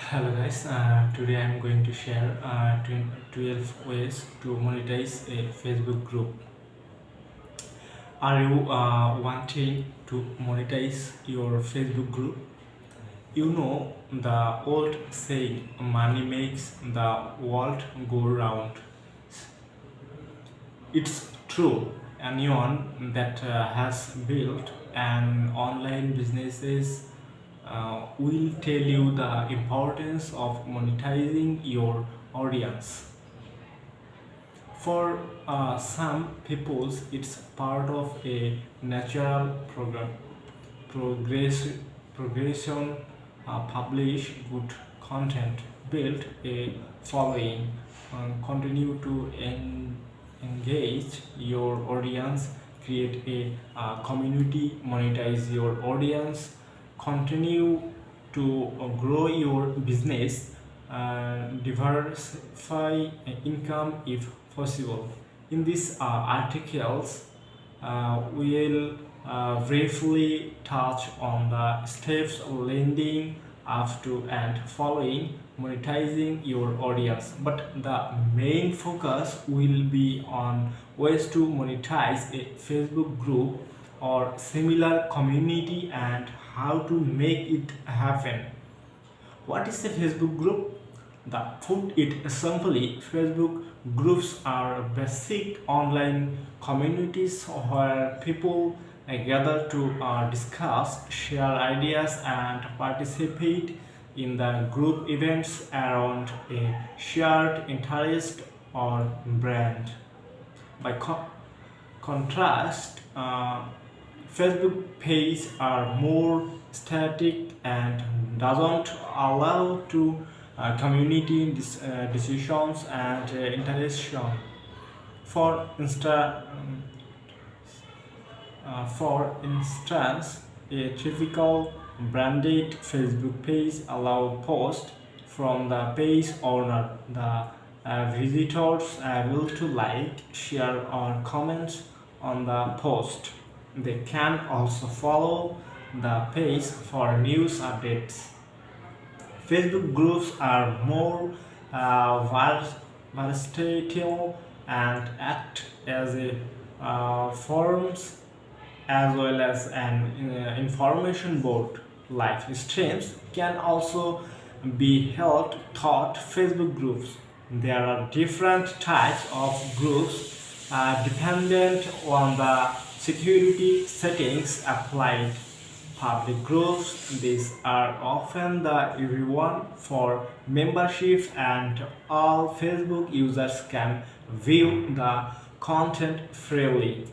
Hello guys, today I'm going to share 12 ways to monetize a Facebook group. Are you wanting to monetize your Facebook group? You know the old saying, money makes the world go round. It's true. Anyone that has built an online businesses will tell you the importance of monetizing your audience. For some people, it's part of a natural progress, progression. Publish good content, build a following, continue to engage your audience, create a community, monetize your audience, continue to grow your business, diversify income if possible. In these articles, we'll briefly touch on the steps leading up to and following monetizing your audience, but the main focus will be on ways to monetize a Facebook group or similar community and how to make it happen. What is a Facebook group? The put it simply, Facebook groups are basic online communities where people gather to discuss, share ideas, and participate in the group events around a shared interest or brand. By contrast, Facebook pages are more static and doesn't allow to community decisions and interaction. For instance, a typical branded Facebook page allows posts from the page owner. The visitors are able to like, share, or comment on the post. They can also follow the page for news updates. Facebook groups are more versatile and act as a forums as well as an information board. Live streams can also be held through Facebook groups. There are different types of groups dependent on the security settings applied. Public groups, these are often the everyone for membership and all Facebook users can view the content freely.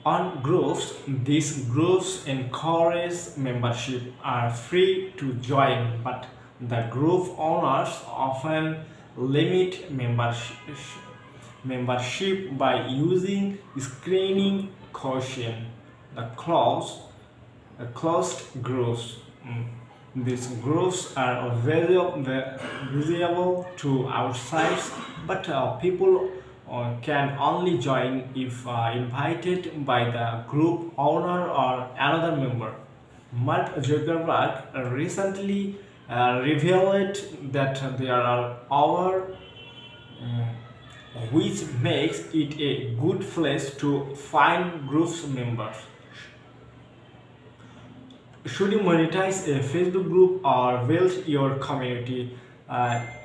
On groups, these groups encourage membership, are free to join, but the group owners often limit membership by using screening caution. The closed groups. These groups are visible to outsiders, but people can only join if invited by the group owner or another member. Mark Zuckerberg recently revealed that there are over which makes it a good place to find groups members. Should you monetize a Facebook group or build your community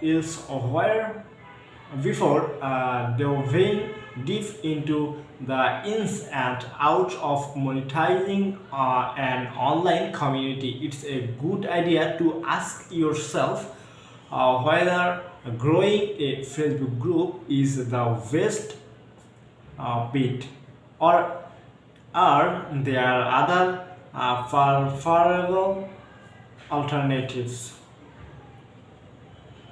elsewhere? Before delving deep into the ins and outs of monetizing an online community, it's a good idea to ask yourself whether growing a Facebook group is the best bet, or are there other preferable alternatives.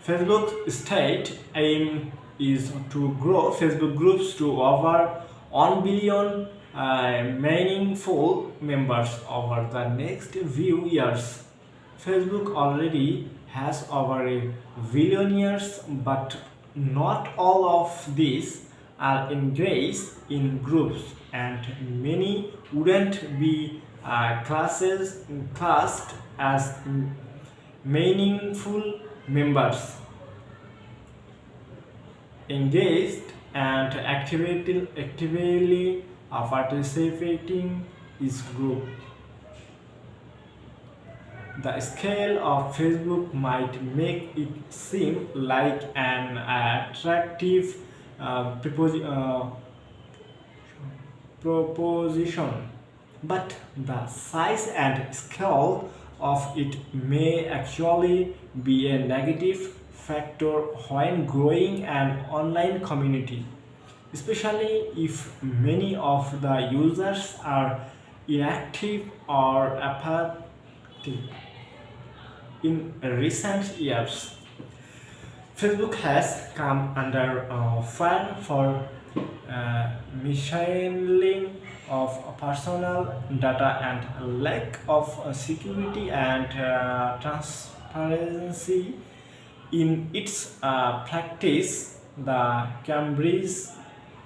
Facebook state aim is to grow Facebook groups to over 1 billion meaningful members over the next few years. Facebook already has over a billion users, but not all of these are engaged in groups, and many wouldn't be classed as meaningful members engaged and actively participating is group. The scale of Facebook might make it seem like an attractive proposition, but the size and scale of it may actually be a negative factor when growing an online community, especially if many of the users are inactive or apathetic. In recent years, Facebook has come under fire for mishandling of personal data and lack of security and transparency in its practice. The Cambridge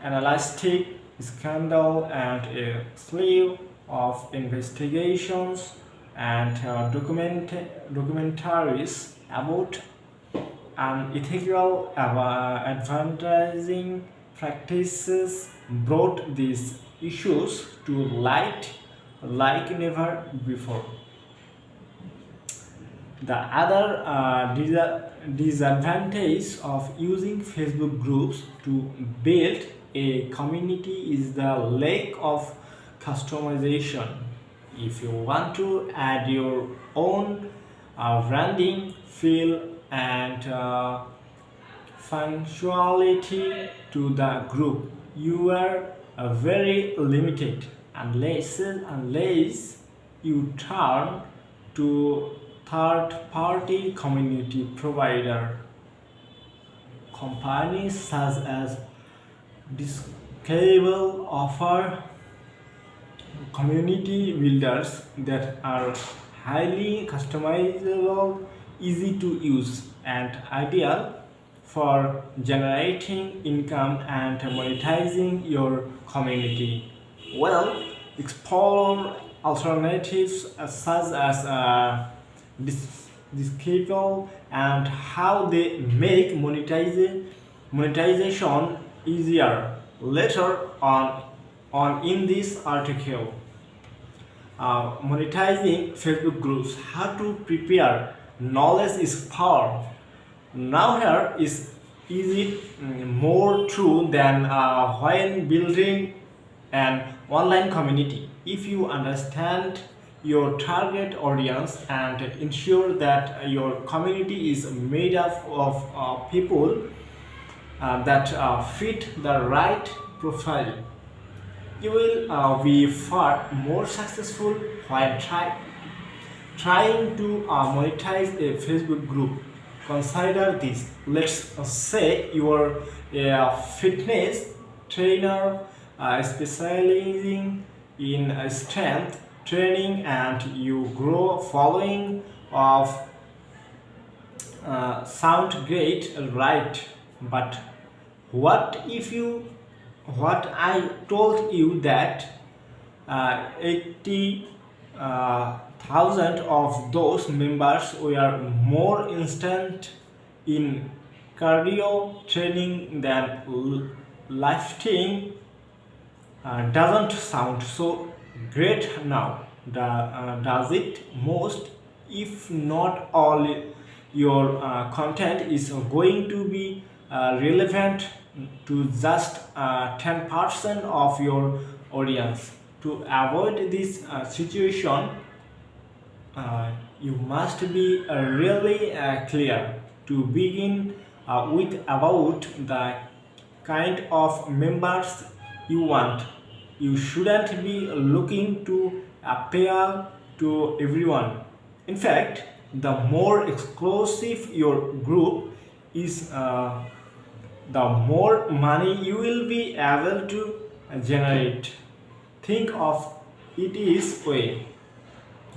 Analytic scandal and a slew of investigations and documentaries about unethical advertising practices brought these issues to light like never before. The other disadvantage of using Facebook groups to build a community is the lack of customization. If you want to add your own branding, feel, and functionality to the group, you are very limited unless you turn to third-party community provider. Companies such as Discover offer community builders that are highly customizable, easy to use, and ideal for generating income and monetizing your community. Well, explore alternatives such as Discover and how they make monetization easier later on in this article. Monetizing Facebook groups, how to prepare. Knowledge is power. Now here is it more true than when building an online community. If you understand your target audience and ensure that your community is made up of people that fit the right profile, you will be far more successful while trying to monetize a Facebook group. Consider this. Let's say you are a fitness trainer specializing in strength training and you grow following of sound great, right? But what if you what I told you that 80,000 of those members were more instant in cardio training than lifting? Doesn't sound so great now, does it? Most, if not all, your content is going to be relevant to just 10% of your audience. To avoid this situation, you must be really clear to begin with about the kind of members you want. You shouldn't be looking to appeal to everyone. In fact, the more exclusive your group is, the more money you will be able to generate. Think of it this way.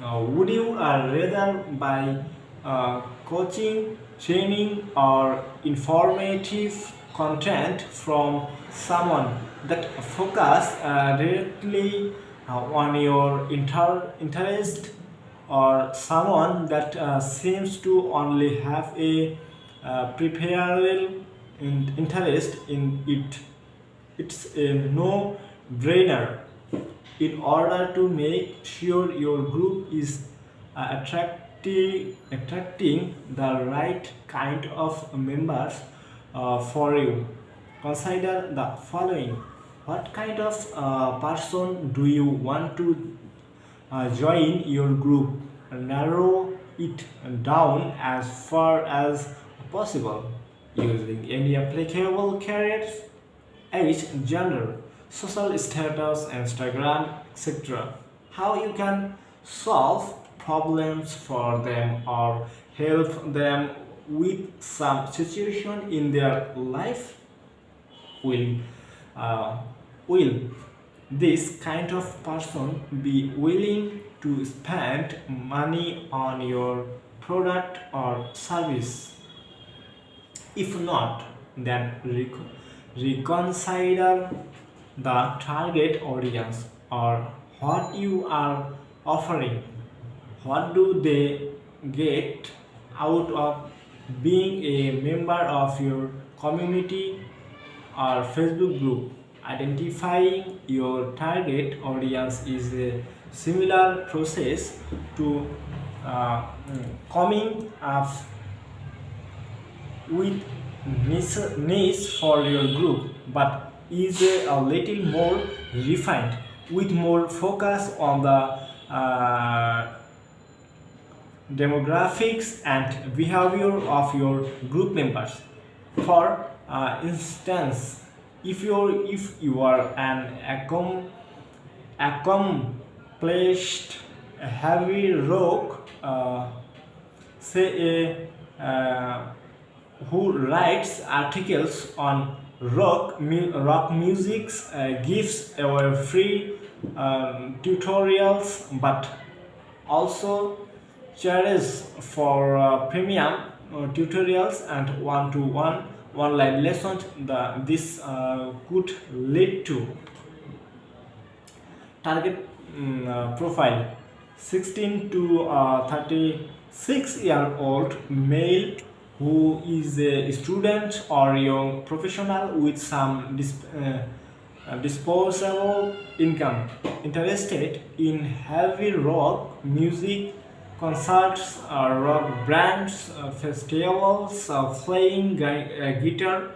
Would you rather buy coaching, training, or informative content from someone that focus directly on your interest, or someone that seems to only have a peripheral interest in it. It's a no-brainer. In order to make sure your group is attracting the right kind of members for you, consider the following. What kind of person do you want to join your group? Narrow it down as far as possible using any applicable careers, age, gender, social status, Instagram, etc. How you can solve problems for them or help them with some situation in their life. will uh, will this kind of person be willing to spend money on your product or service? If not, then reconsider the target audience or what you are offering. What do they get out of being a member of your community or Facebook group? Identifying your target audience is a similar process to coming up with niche for your group, but is a little more refined with more focus on the demographics and behavior of your group members. For instance, if you are an accomplished heavy rock, say a who writes articles on rock music, gives away free tutorials, but also charges for premium tutorials and one-to-one online lessons. This could lead to target profile: 16 to 36-year-old male who is a student or young professional with some disposable income, interested in heavy rock music, concerts, rock bands, festivals, playing guitar.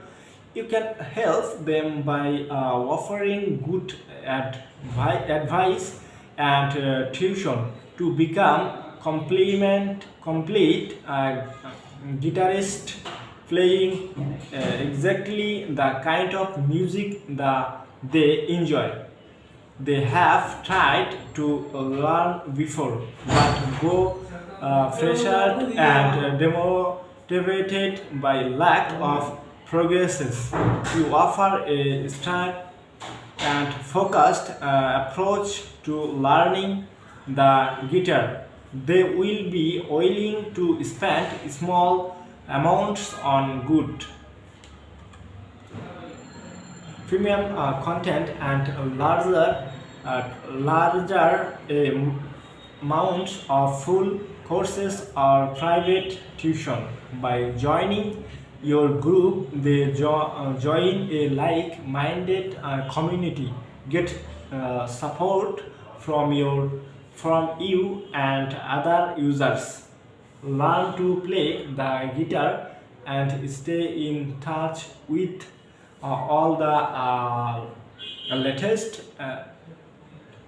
You can help them by offering good advice and tuition to become complete guitarist, playing exactly the kind of music that they enjoy. They have tried to learn before but go frustrated and demotivated by lack of progresses. You offer a start and focused approach to learning the guitar. They will be willing to spend small amounts on good premium content and larger amounts of full courses or private tuition. By joining your group, they join a like-minded community, get support from you and other users, learn to play the guitar, and stay in touch with all the latest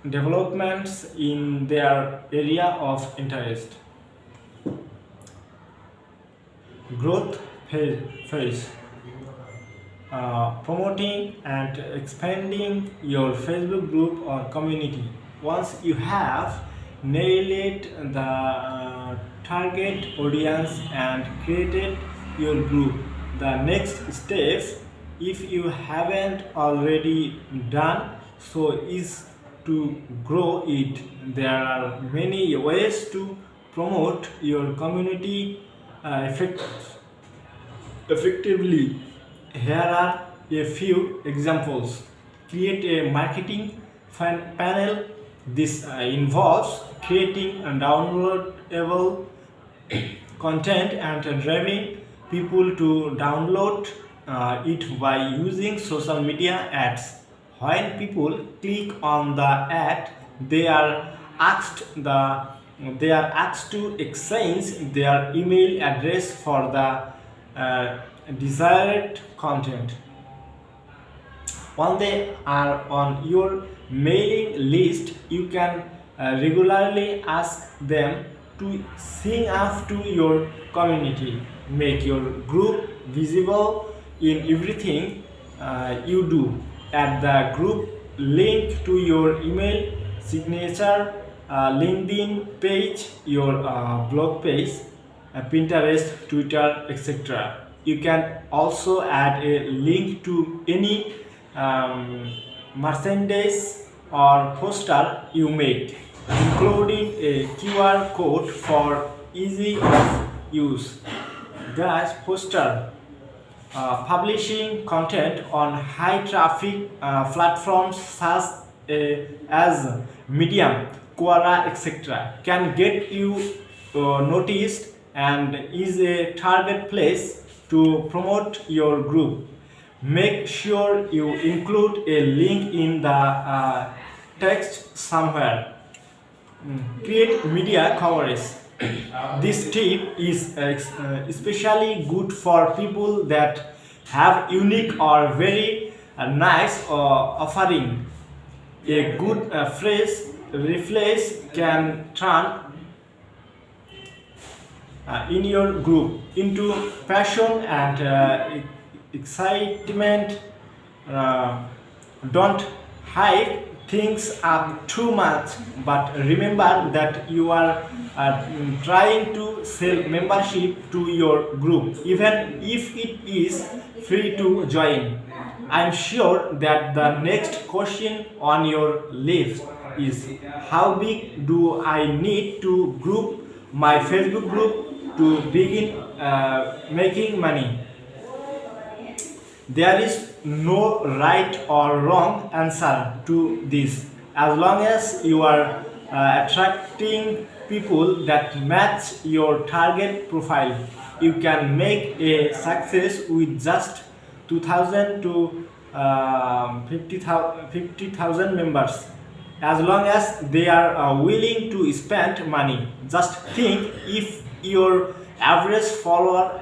developments in their area of interest. Growth phase: promoting and expanding your Facebook group or community. Once you have nailed the target audience and created your group, the next step, if you haven't already done so, is to grow it. There are many ways to promote your community effectively. Here are a few examples. Create a marketing panel This involves creating a downloadable content and driving people to download it by using social media ads. When people click on the ad, they are asked to exchange their email address for the desired content. When they are on your mailing list, you can regularly ask them to sign up to your community. Make your group visible in everything you do. Add the group link to your email signature, LinkedIn page, your blog page, Pinterest, Twitter, etc. You can also add a link to any merchandise or poster you make, including a QR code for easy of use. Guys, poster publishing content on high traffic platforms such as Medium, Quora, etc. can get you noticed and is a target place to promote your group. Make sure you include a link in the text somewhere. Create media coverage. This tip is especially good for people that have unique or very nice offering. A good phrase replace can turn in your group into passion and excitement. Don't hype things up too much, but remember that you are trying to sell membership to your group, even if it is free to join. I'm sure that the next question on your list is, how big do I need to group my Facebook group to begin making money? There is no right or wrong answer to this. As long as you are attracting people that match your target profile, you can make a success with just 2,000 to 50,000 members. As long as they are willing to spend money. Just think, if your average follower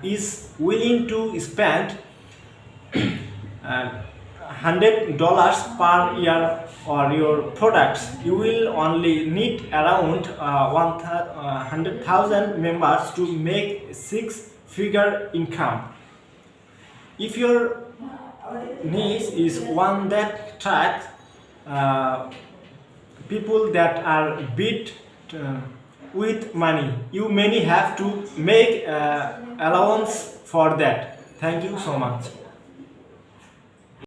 is willing to spend $100 per year or your products, you will only need around 100,000 members to make six-figure income. If your niche is one that attracts people that are bit with money, you may have to make allowance for that. Thank you so much.